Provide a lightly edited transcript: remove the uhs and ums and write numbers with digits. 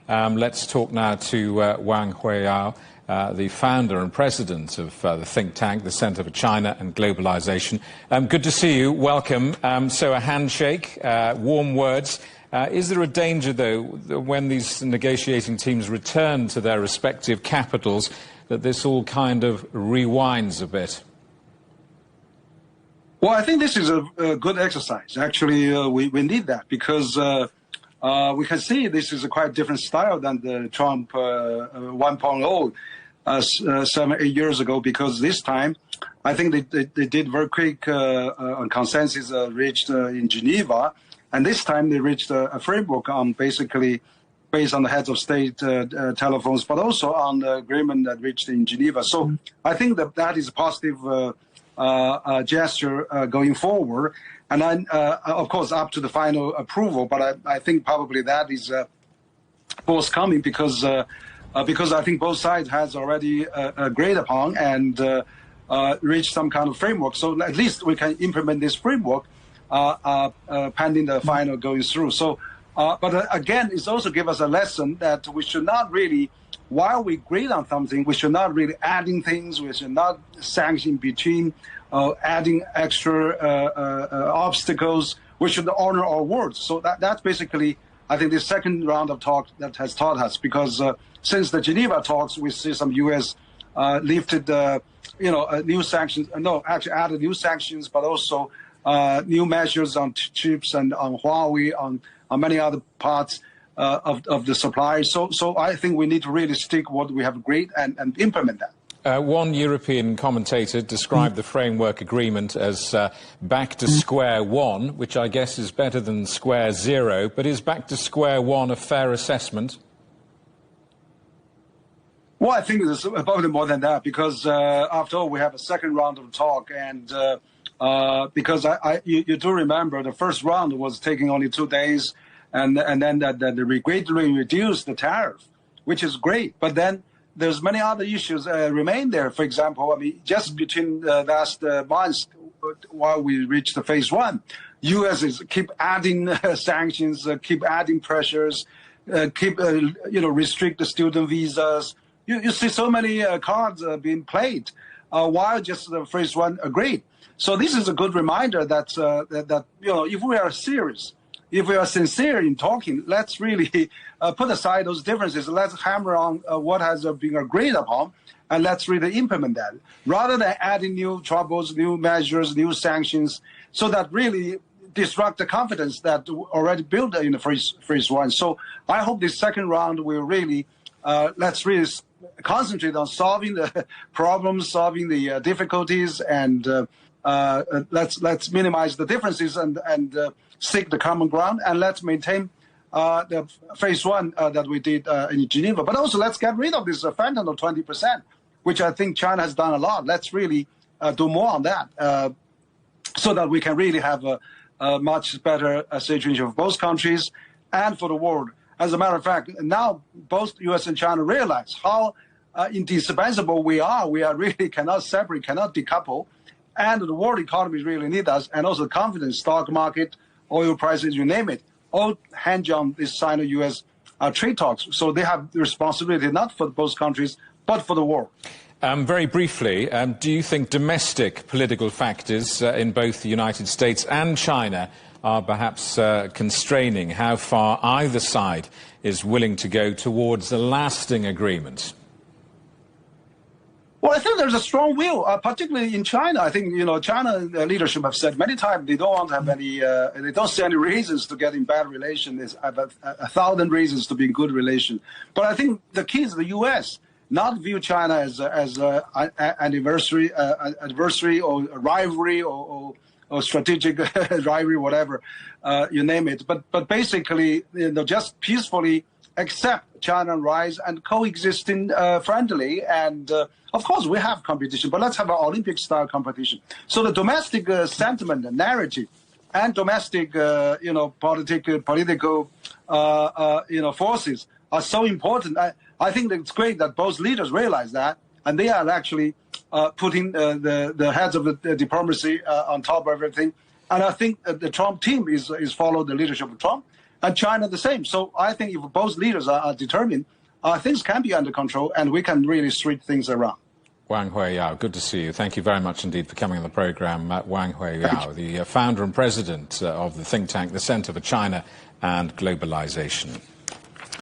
Let's talk now to Wang Huiyao, the founder and president of the think tank, the Center for China and Globalization. Good to see you. Welcome. So a handshake, warm words. Is there a danger, though, that when these negotiating teams return to their respective capitals, that this all kind of rewinds a bit? Well, I think this is a good exercise. Actually, we need that because we can see this is a quite different style than the Trump 1.0 7-8 years ago, because this time I think they did very quick consensus reached in Geneva, and this time they reached a framework on basically based on the heads of state telephones, but also on the agreement that reached in Geneva. So I think that is a positive gesture going forward. And then, of course, up to the final approval. But I think probably that is forthcoming because I think both sides has already agreed upon and reached some kind of framework. So at least we can implement this framework pending the final going through. So, but again, it's also give us a lesson that we should not really, while we agree on something, we should not really adding things. We should not sanction between. Adding extra obstacles, we should honor our words. So that's basically, I think, the second round of talk that has taught us. Because since the Geneva talks, we see some U.S. Lifted, new sanctions. No, actually added new sanctions, but also new measures on chips and on Huawei, on many other parts of the supply. So I think we need to really stick what we have agreed and implement that. One European commentator described the framework agreement as back to square one, which I guess is better than square zero. But is back to square one a fair assessment? Well, I think it's probably more than that, because after all, we have a second round of talk. And because you do remember the first round was taking only 2 days. And then they greatly reduced the tariff, which is great. But then there's many other issues remain there. For example, I mean, just between the last months, while we reach the phase one, U.S. is keep adding sanctions, keep adding pressures, keep restrict the student visas. You see so many cards being played, while just the phase one agreed. So this is a good reminder that if we are serious, if we are sincere in talking, let's really put aside those differences. Let's hammer on what has been agreed upon, and let's really implement that, rather than adding new troubles, new measures, new sanctions, so that really disrupt the confidence that already built in the phase one. So I hope this second round will really, let's really concentrate on solving the problems, solving the difficulties, and let's minimize the differences and seek the common ground, and let's maintain the phase one that we did in Geneva. But also let's get rid of this fentanyl 20%, which I think China has done a lot. Let's really do more on that so that we can really have a much better situation for both countries and for the world. As a matter of fact, now both U.S. and China realize how indispensable we are. We are really cannot separate, cannot decouple, and the world economy really need us, and also the confidence, stock market, oil prices, you name it, all hinge on this Sino-U.S. trade talks. So they have the responsibility not for both countries, but for the world. Very briefly, do you think domestic political factors in both the United States and China are perhaps constraining how far either side is willing to go towards a lasting agreement? Well, I think there's a strong will, particularly in China. I think, China leadership have said many times they don't want to have any, they don't see any reasons to get in bad relations. There's 1,000 reasons to be in good relation. But I think the key is the U.S. not view China as an adversary or a rivalry or strategic rivalry, whatever, you name it. But basically, just peacefully accept China rise and coexisting friendly. And of course, we have competition, but let's have an Olympic-style competition. So the domestic sentiment, the narrative, and domestic, political, forces are so important. I think that it's great that both leaders realize that, and they are actually putting the heads of the diplomacy on top of everything. And I think the Trump team is follow the leadership of Trump. and China the same. So I think if both leaders are determined, things can be under control, and we can really straighten things around. Wang Huiyao, good to see you. Thank you very much indeed for coming on the programme. Wang Huiyao, the founder and president of the think tank, the Centre for China and Globalization.